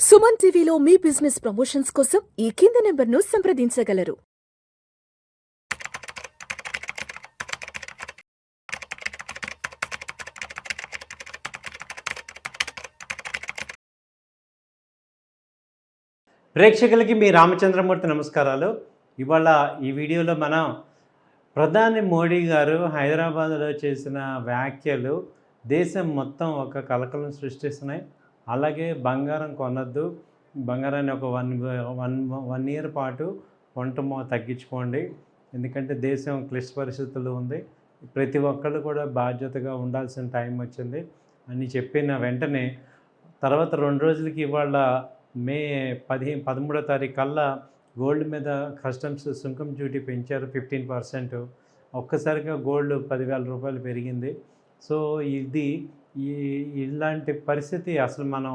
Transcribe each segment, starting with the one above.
సుమన్ టీవీలో మీ business promotions కోసం ఈ కింది నెంబర్ను సంప్రదించగలరు. ప్రేక్షకులకి మీ రామచంద్రమూర్తి నమస్కారాలు. ఇవాళ ఈ వీడియోలో మనం ప్రధాని మోడీ గారు హైదరాబాద్లో చేసిన వ్యాఖ్యలు దేశం మొత్తం ఒక కలకలం సృష్టిస్తున్నాయి. అలాగే బంగారం కొనద్దు, బంగారాన్ని ఒక వన్ ఇయర్ పాటు కొనటమో తగ్గించుకోండి, ఎందుకంటే దేశం క్లిష్ట పరిస్థితుల్లో ఉంది, ప్రతి ఒక్కళ్ళు కూడా బాధ్యతగా ఉండాల్సిన టైం వచ్చింది అని చెప్పిన వెంటనే తర్వాత 2 రోజులకి ఇవాళ మే 13వ తారీఖు కల్లా గోల్డ్ మీద కస్టమ్స్ సుంకం డ్యూటీ పెంచారు 15%. ఒక్కసారిగా గోల్డ్ 10,000 రూపాయలు పెరిగింది. సో ఇలాంటి పరిస్థితి అసలు మనం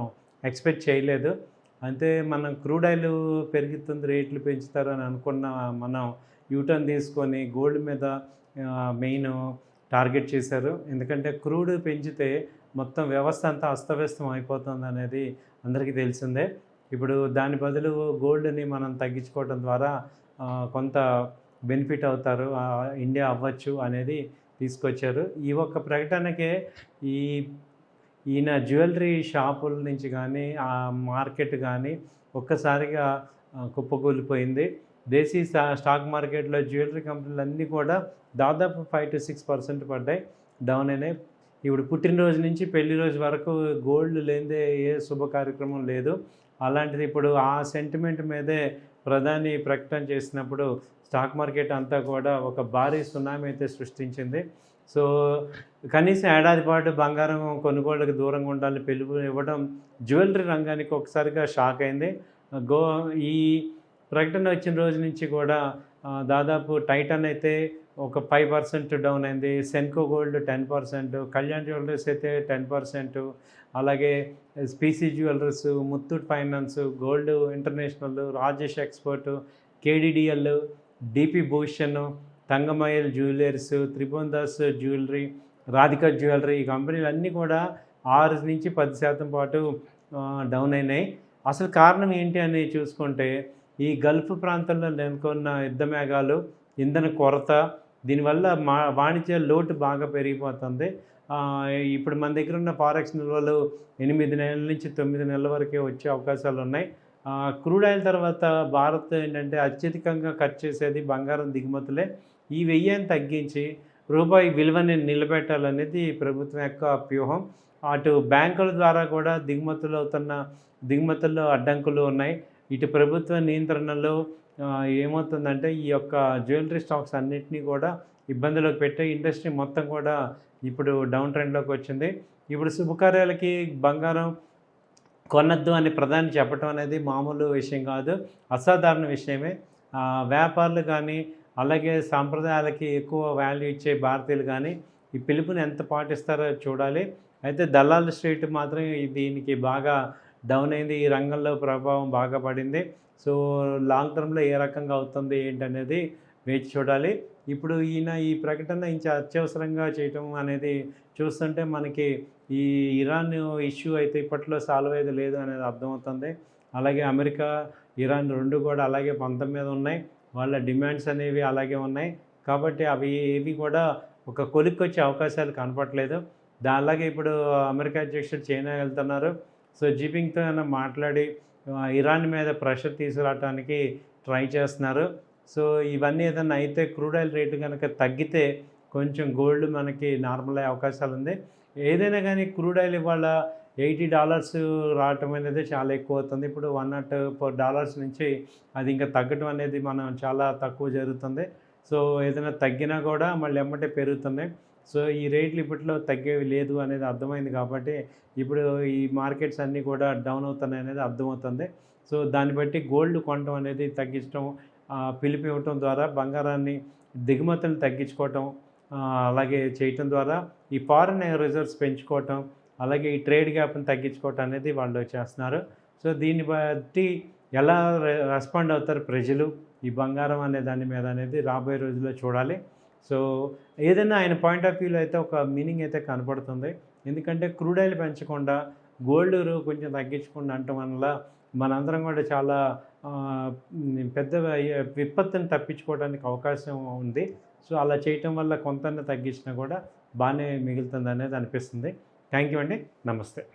ఎక్స్పెక్ట్ చేయలేదు. అంటే మనం క్రూడ్ ఆయిల్ పెరుగుతుంది, రేట్లు పెంచుతారు అని అనుకున్న మనం యూటర్న్ తీసుకొని గోల్డ్ మీద మెయిన్ టార్గెట్ చేశారు. ఎందుకంటే క్రూడ్ పెంచితే మొత్తం వ్యవస్థ అంతా అస్తవ్యస్తం అయిపోతుంది అనేది అందరికీ తెలిసిందే. ఇప్పుడు దాని బదులు గోల్డ్ని మనం తగ్గించుకోవడం ద్వారా కొంత బెనిఫిట్ అవుతారు, ఇండియా అవ్వచ్చు అనేది తీసుకొచ్చారు. ఈ ఒక్క ప్రకటనకే ఈయన జ్యువెలరీ షాపుల నుంచి కానీ ఆ మార్కెట్ కానీ ఒక్కసారిగా కుప్పకూలిపోయింది. దేశీ స్టాక్ మార్కెట్లో జ్యువెలరీ కంపెనీలు అన్నీ కూడా దాదాపు 5 to 6% పడ్డాయి, డౌన్ అయినాయి. ఇప్పుడు పుట్టినరోజు నుంచి పెళ్లి రోజు వరకు గోల్డ్ లేనిదే ఏ శుభ కార్యక్రమం లేదు. అలాంటిది ఇప్పుడు ఆ సెంటిమెంట్ మీదే ప్రధాని ప్రకటన చేసినప్పుడు స్టాక్ మార్కెట్ అంతా కూడా ఒక భారీ సునామీ అయితే సృష్టించింది. సో కనీసం ఏడాది పాటు బంగారం కొనుగోళ్ళకి దూరంగా ఉండాలని పిలుపు ఇవ్వడం జ్యువెలరీ రంగానికి ఒకసారిగా షాక్ అయింది. ఈ ప్రకటన వచ్చిన రోజు నుంచి కూడా దాదాపు టైటాన్ అయితే ఒక 5% డౌన్ అయింది, సెన్కో గోల్డ్ 10%, కళ్యాణ్ జ్యువెలర్స్ అయితే 10%, అలాగే స్పీసీ jewellers, Muthoot finance, gold international, Rajesh export, KDDL, DP Bhushan, Thangamayil jewellers, Tribhovandas jewellery, Radhika jewellery, ఈ కంపెనీలు అన్నీ కూడా 6 నుంచి 10% పాటు డౌన్ అయినాయి. అసలు కారణం ఏంటి అని చూసుకుంటే ఈ గల్ఫ్ ప్రాంతంలో నెలకొన్న యుద్ధ మేఘాలు, ఇంధన కొరత, దీనివల్ల వాణిజ్య లోటు బాగా పెరిగిపోతుంది. ఇప్పుడు మన దగ్గర ఉన్న ఫారెక్స్ నిల్వలు 8 నెలల నుంచి 9 నెలల వరకే వచ్చే అవకాశాలు ఉన్నాయి. క్రూడ్ ఆయిల్ తర్వాత భారత్ ఏంటంటే అత్యధికంగా ఖర్చు చేసేది బంగారం దిగుమతులే. ఈ వ్యయాన్ని తగ్గించి రూపాయి విలువని నిలబెట్టాలనేది ప్రభుత్వం యొక్క వ్యూహం. అటు బ్యాంకుల ద్వారా కూడా దిగుమతుల్లో అడ్డంకులు ఉన్నాయి. ఇటు ప్రభుత్వ నియంత్రణలో ఏమవుతుందంటే ఈ యొక్క జ్యువెలరీ స్టాక్స్ అన్నింటినీ కూడా ఇబ్బందులోకి పెట్టే ఇండస్ట్రీ మొత్తం కూడా ఇప్పుడు డౌన్ ట్రెండ్లోకి వచ్చింది. ఇప్పుడు శుభకార్యాలకి బంగారం కొనద్దు అని ప్రధాని చెప్పడం అనేది మామూలు విషయం కాదు, అసాధారణ విషయమే. వ్యాపారులు కానీ అలాగే సాంప్రదాయాలకి ఎక్కువ వాల్యూ ఇచ్చే భారతీయులు కానీ ఈ పిలుపుని ఎంత పాటిస్తారో చూడాలి. అయితే దళాల్ స్ట్రీట్ మాత్రం దీనికి బాగా డౌన్ అయింది, ఈ రంగంలో ప్రభావం బాగా పడింది. సో లాంగ్ టర్మ్లో ఏ రకంగా అవుతుంది ఏంటనేది వేచి చూడాలి. ఇప్పుడు ఈ ప్రకటన ఇంకా అత్యవసరంగా చేయటం అనేది చూస్తుంటే మనకి ఈ ఇరాన్ ఇష్యూ అయితే ఇప్పట్లో సాల్వ్ అయ్యేది లేదు అనేది అర్థమవుతుంది. అలాగే అమెరికా, ఇరాన్ రెండు కూడా అలాగే పంతం మీద ఉన్నాయి, వాళ్ళ డిమాండ్స్ అనేవి అలాగే ఉన్నాయి. కాబట్టి అవి ఏవి కూడా ఒక కొలిక్కొచ్చే అవకాశాలు కనపట్లేదు. అలాగే ఇప్పుడు అమెరికా అధ్యక్షుడు చైనా వెళ్తున్నారు. సో జిన్పింగ్తో మాట్లాడి ఇరాన్ మీద ప్రెషర్ తీసుకురావడానికి ట్రై చేస్తున్నారు. సో ఇవన్నీ ఏదైనా అయితే క్రూడ్ ఆయిల్ రేటు కనుక తగ్గితే కొంచెం గోల్డ్ మనకి నార్మల్ అయ్యే అవకాశాలు ఉంది. ఏదైనా కానీ క్రూడ్ ఆయిల్ ఇవాళ $80 రావటం అనేది చాలా ఎక్కువ అవుతుంది. ఇప్పుడు $104 నుంచి అది ఇంకా తగ్గటం అనేది మనం చాలా తక్కువ జరుగుతుంది. సో ఏదైనా తగ్గినా కూడా మళ్ళీ ఎమ్మటే పెరుగుతుంది. సో ఈ రేట్లు ఇప్పట్లో తగ్గేవి లేదు అనేది అర్థమైంది. కాబట్టి ఇప్పుడు ఈ మార్కెట్స్ అన్నీ కూడా డౌన్ అవుతున్నాయి అనేది అర్థమవుతుంది. సో దాన్ని బట్టి గోల్డ్ కొనడం అనేది తగ్గించడం, పిలుపు ఇవ్వటం ద్వారా బంగారాన్ని దిగుమతులు తగ్గించుకోవటం, అలాగే చేయటం ద్వారా ఈ ఫారిన్ రిజర్వ్స్ పెంచుకోవటం, అలాగే ఈ ట్రేడ్ గ్యాప్ని తగ్గించుకోవటం అనేది వాళ్ళు చేస్తున్నారు. సో దీన్ని బట్టి ఎలా రెస్పాండ్ అవుతారు ప్రజలు ఈ బంగారం అనే దాని మీద అనేది రాబోయే రోజుల్లో చూడాలి. సో ఏదైనా ఆయన పాయింట్ ఆఫ్ వ్యూలో అయితే ఒక మీనింగ్ అయితే కనపడుతుంది. ఎందుకంటే క్రూడ్ ఆయిల్ పెంచకుండా గోల్డ్ కొంచెం తగ్గించుకుండా ఉండటం వల్ల మనందరం కూడా చాలా పెద్ద విపత్తుని తప్పించుకోవడానికి అవకాశం ఉంది. సో అలా చేయటం వల్ల కొంత తగ్గించినా కూడా బాగానే మిగులుతుంది అనేది అనిపిస్తుంది. థ్యాంక్ యూ అండి. నమస్తే.